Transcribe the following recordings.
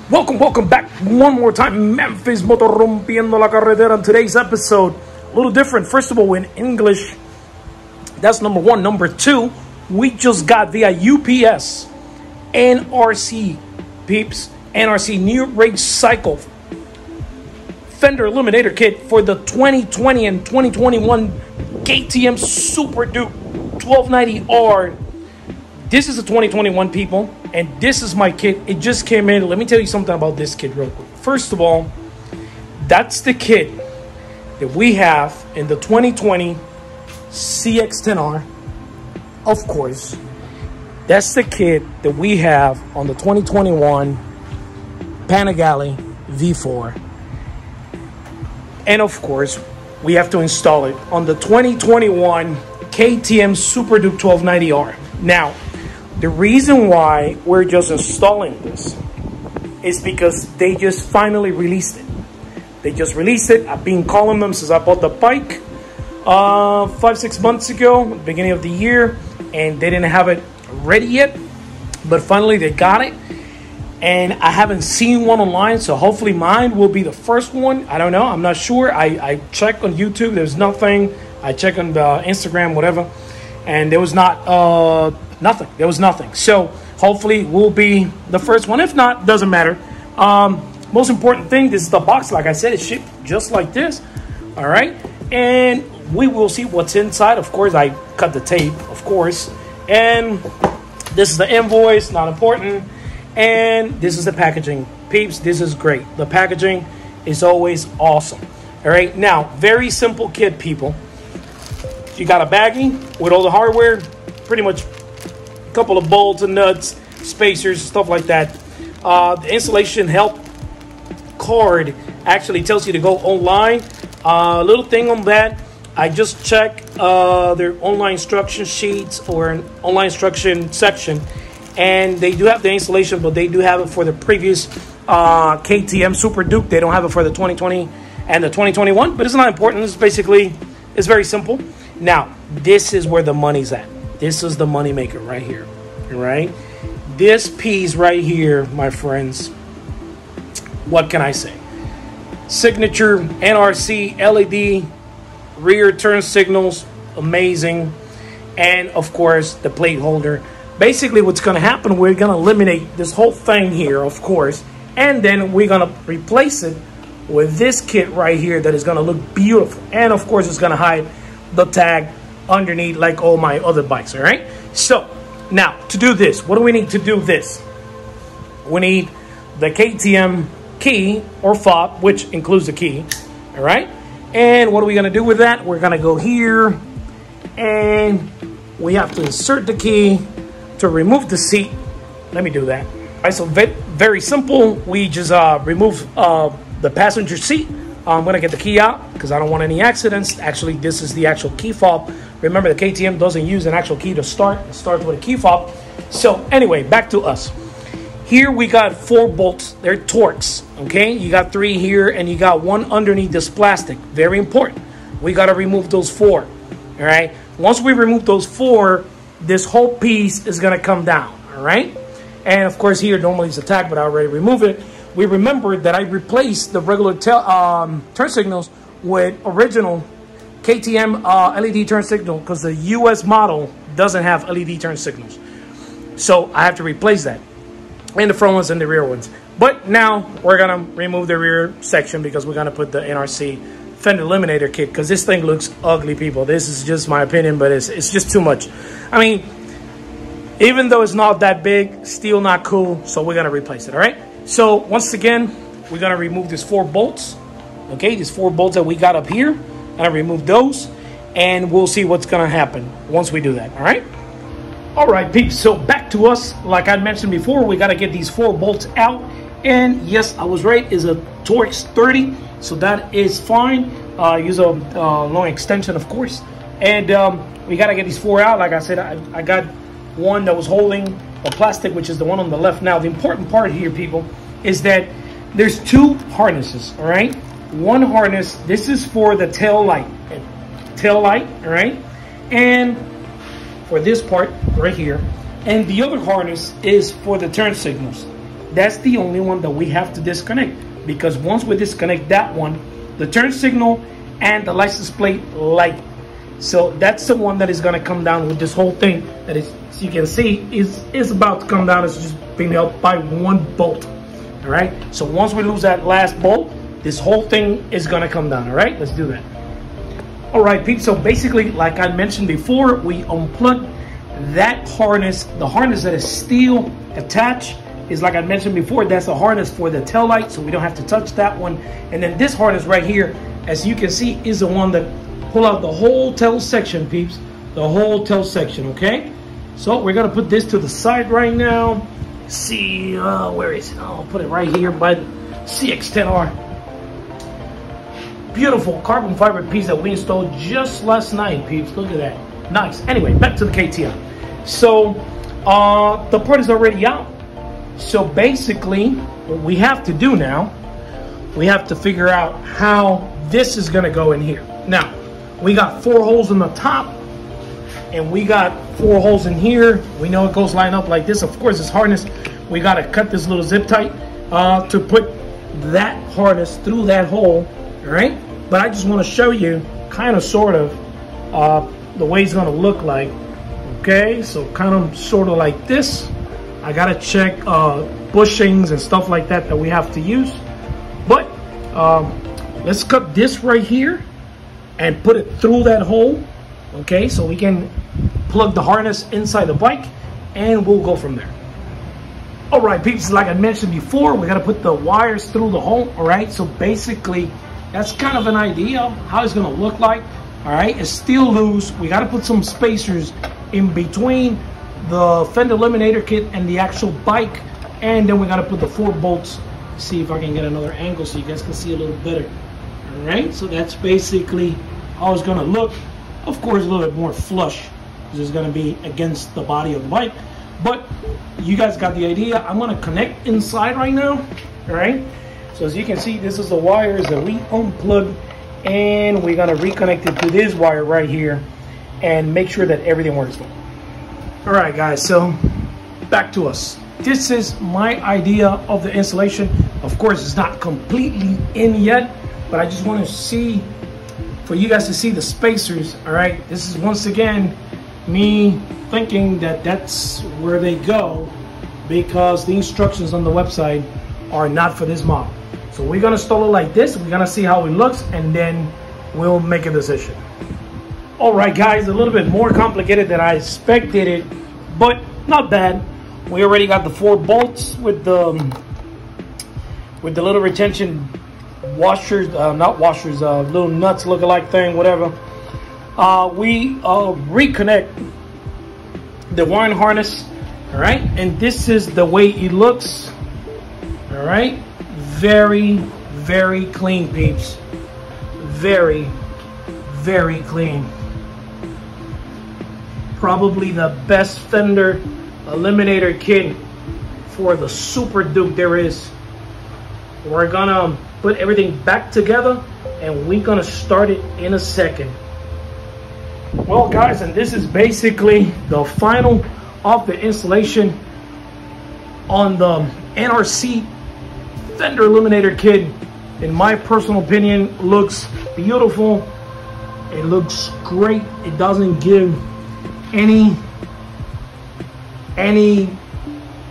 Welcome back one more time. Memphis Motor Rompiendo la Carretera. On today's episode, a little different. First of all, in English, that's number one. Number two, we just got via UPS NRC, peeps, NRC New Race Cycle Fender Eliminator kit for the 2020 and 2021 KTM Super Duke 1290R. This is a 2021, people, and this is my kit. It just came in. Let me tell you something about this kit real quick. First of all, that's the kit that we have in the 2020 CX-10R. Of course, that's the kit that we have on the 2021 Panigale V4. And of course, we have to install it on the 2021 KTM Super Duke 1290R. Now, the reason why we're just installing this is because they just finally released it. They just released it. I've been calling them since I bought the bike 5-6 months ago, beginning of the year, and they didn't have it ready yet. But finally they got it, and I haven't seen one online, so hopefully mine will be the first one. I don't know. I'm not sure. I checked on YouTube. There's nothing. I checked on the Instagram, whatever, and there was not nothing. There was nothing. So hopefully we'll be the first one. If not, doesn't matter. Most important thing, this is the box. Like I said, it's shipped just like this. All right. And we will see what's inside. Of course, I cut the tape, of course. And this is the invoice, not important. And this is the packaging. Peeps, this is great. The packaging is always awesome. All right. Now, very simple kit, people. You got a baggie with all the hardware, pretty much a couple of bolts and nuts, spacers, stuff like that. The installation help card actually tells you to go online. Little thing on that, I just checked their online instruction sheets or an online instruction section, and they do have the installation, but they do have it for the previous KTM Super Duke. They don't have it for the 2020 and the 2021, but it's not important. It's basically, it's very simple. Now, this is where the money's at. This is the money maker right here, right? This piece right here, my friends, what can I say? Signature NRC LED rear turn signals, amazing. And of course, the plate holder. Basically, what's going to happen, we're going to eliminate this whole thing here, of course, and then we're going to replace it with this kit right here that is going to look beautiful. And of course, it's going to hide the tag underneath like all my other bikes. All right, so now to do this, what do we need to do this? We need the KTM key or fob, which includes the key. All right, and what are we going to do with that? We're going to go here and we have to insert the key to remove the seat. Let me do that. All right, so very simple. We just remove the passenger seat. I'm going to get the key out because I don't want any accidents. Actually, this is the actual key fob. Remember, the KTM doesn't use an actual key to start. It starts with a key fob. So anyway, back to us. Here we got 4 bolts. They're Torx, okay? You got 3 here and you got 1 underneath this plastic. Very important. We got to remove those 4, all right? Once we remove those 4, this whole piece is going to come down, all right? And of course, here normally it's a tag, but I already removed it. We remembered that I replaced the regular turn signals with original KTM LED turn signal because the US model doesn't have LED turn signals. So I have to replace that. And the front ones and the rear ones. But now we're going to remove the rear section because we're going to put the NRC Fender Eliminator kit because this thing looks ugly, people. This is just my opinion, but it's just too much. I mean, even though it's not that big, still not cool. So we're going to replace it, all right? So once again, we're going to remove these 4 bolts. Okay, these 4 bolts that we got up here. I'm going to remove those, and we'll see what's going to happen once we do that, all right? All right, peeps, so back to us. Like I mentioned before, we got to get these 4 bolts out. And yes, I was right, it's a Torx 30, so that is fine. Use a long extension, of course. And we got to get these 4 out. Like I said, I got one that was holding the plastic, which is the one on the left. Now, the important part here, people, is that there's 2 harnesses, all right? One harness, this is for the tail light, all right? And for this part right here. And the other harness is for the turn signals. that's the only one that we have to disconnect, because once we disconnect that one, the turn signal and the license plate light, so that's the one that is going to come down with this whole thing. That is, as you can see, is about to come down. It's just being held by one bolt. All right, so once we lose that last bolt, this whole thing is going to come down. All right, let's do that. All right, peeps, so basically, like I mentioned before, we unplug that harness. The harness that is still attached is, like I mentioned before, that's the harness for the tail light, so we don't have to touch that one. And then this harness right here, as you can see, is the one that pull out the whole tail section, peeps, the whole tail section. Okay, so we're gonna put this to the side right now. See, where is it? I'll put it right here by the CX-10R. Beautiful carbon fiber piece that we installed just last night, peeps. Look at that, nice. Anyway, back to the KTM. So the part is already out. So basically, what we have to do now, we have to figure out how this is going to go in here. Now, we got 4 holes in the top, and we got 4 holes in here. We know it goes line up like this. Of course, this harness, we got to cut this little zip tie to put that harness through that hole, all right? But I just want to show you kind of sort of the way it's going to look like. Okay, so kind of sort of like this. I gotta check bushings and stuff like that we have to use. But let's cut this right here and put it through that hole. Okay, so we can plug the harness inside the bike, and we'll go from there. All right, peeps, like I mentioned before, we gotta put the wires through the hole. All right, so basically that's kind of an idea of how it's gonna look like. All right, it's still loose. We gotta put some spacers in between the Fender Eliminator kit and the actual bike, and then we got to put the 4 bolts. See if I can get another angle so you guys can see a little better. All right, so that's basically how it's going to look. Of course, a little bit more flush because it's going to be against the body of the bike, but you guys got the idea. I'm going to connect inside right now. All right, so as you can see, this is the wires that we unplugged, and we're going to reconnect it to this wire right here and make sure that everything works well. All right, guys, so back to us. This is my idea of the installation. Of course, it's not completely in yet, but I just want to see, for you guys to see the spacers. All right, this is once again me thinking that that's where they go, because the instructions on the website are not for this model. So we're gonna install it like this. We're gonna see how it looks, and then we'll make a decision. All right, guys, a little bit more complicated than I expected it, but not bad. We already got the 4 bolts with the little retention washers, not washers, little nuts look-alike thing, whatever. We reconnect the wiring harness, all right? And this is the way it looks, all right? Very, very clean, peeps. Very, very clean. Probably the best Fender Eliminator kit for the Super Duke there is. We're gonna put everything back together, and we're gonna start it in a second. Well, guys, and this is basically the final of the installation on the NRC Fender Eliminator kit. In my personal opinion, looks beautiful. It looks great. It doesn't give any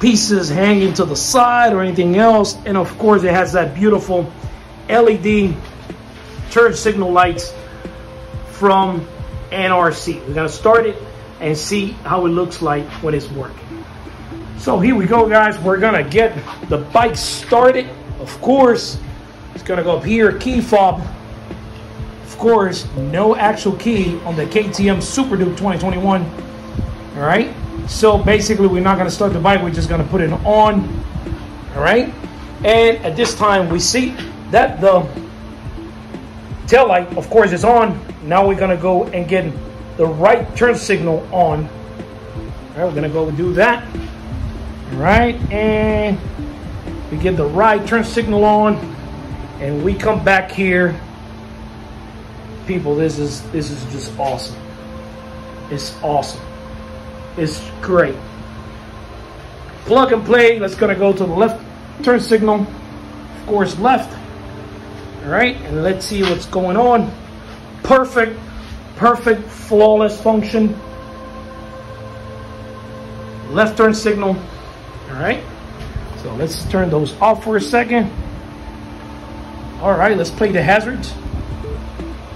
pieces hanging to the side or anything else. And of course, it has that beautiful LED turn signal lights from NRC. We're gonna start it and see how it looks like when it's working. So here we go, guys. We're gonna get the bike started. Of course, it's gonna go up here, key fob. Of course, no actual key on the KTM Super Duke 2021. All right, so basically we're not going to start the bike, we're just going to put it on. All right, and at this time we see that the tail light, of course, is on. Now we're going to go and get the right turn signal on. All right, we're going to go and do that. All right, and we get the right turn signal on, and we come back here. People, this is just awesome. It's awesome. It's great. Plug and play. Let's gonna go to the left turn signal, of course, left. All right, and let's see what's going on. Perfect, flawless function. Left turn signal. All right, so let's turn those off for a second. All right, let's play the hazards.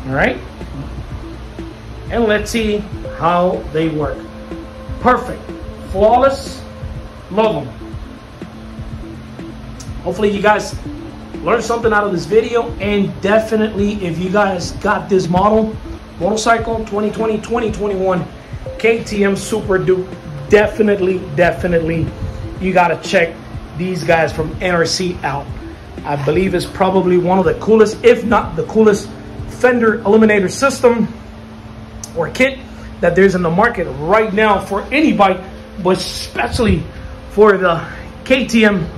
All right, and let's see how they work. Perfect, flawless, love them. Hopefully you guys learned something out of this video, and definitely if you guys got this motorcycle 2020 2021 KTM Super Duke, definitely you got to check these guys from NRC out. I believe it's probably one of the coolest, if not the coolest, Fender Eliminator system or kit that there's in the market right now for any bike, but especially for the KTM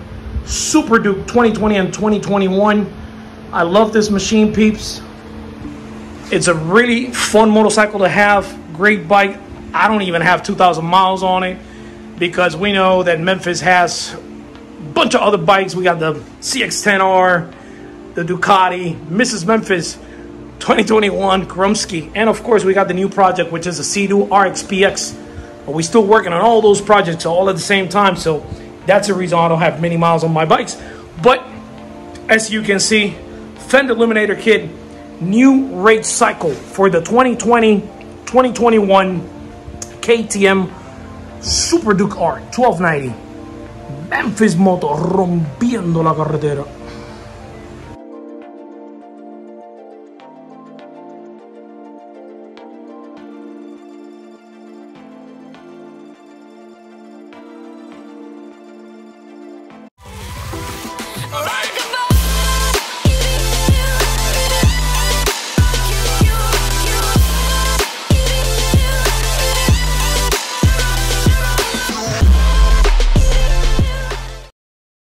Super Duke 2020 and 2021. I love this machine, peeps. It's a really fun motorcycle to have. Great bike. I don't even have 2,000 miles on it because we know that Memphis has a bunch of other bikes. We got the CX-10R, the Ducati, Mrs. Memphis 2021 Grumsky, and of course we got the new project, which is a Sea-Doo RXPX. But we're still working on all those projects all at the same time, so that's the reason I don't have many miles on my bikes. But as you can see, Fender Eliminator kit, new race cycle for the 2020-2021 KTM Super Duke R 1290. Memphis Moto rompiendo la carretera.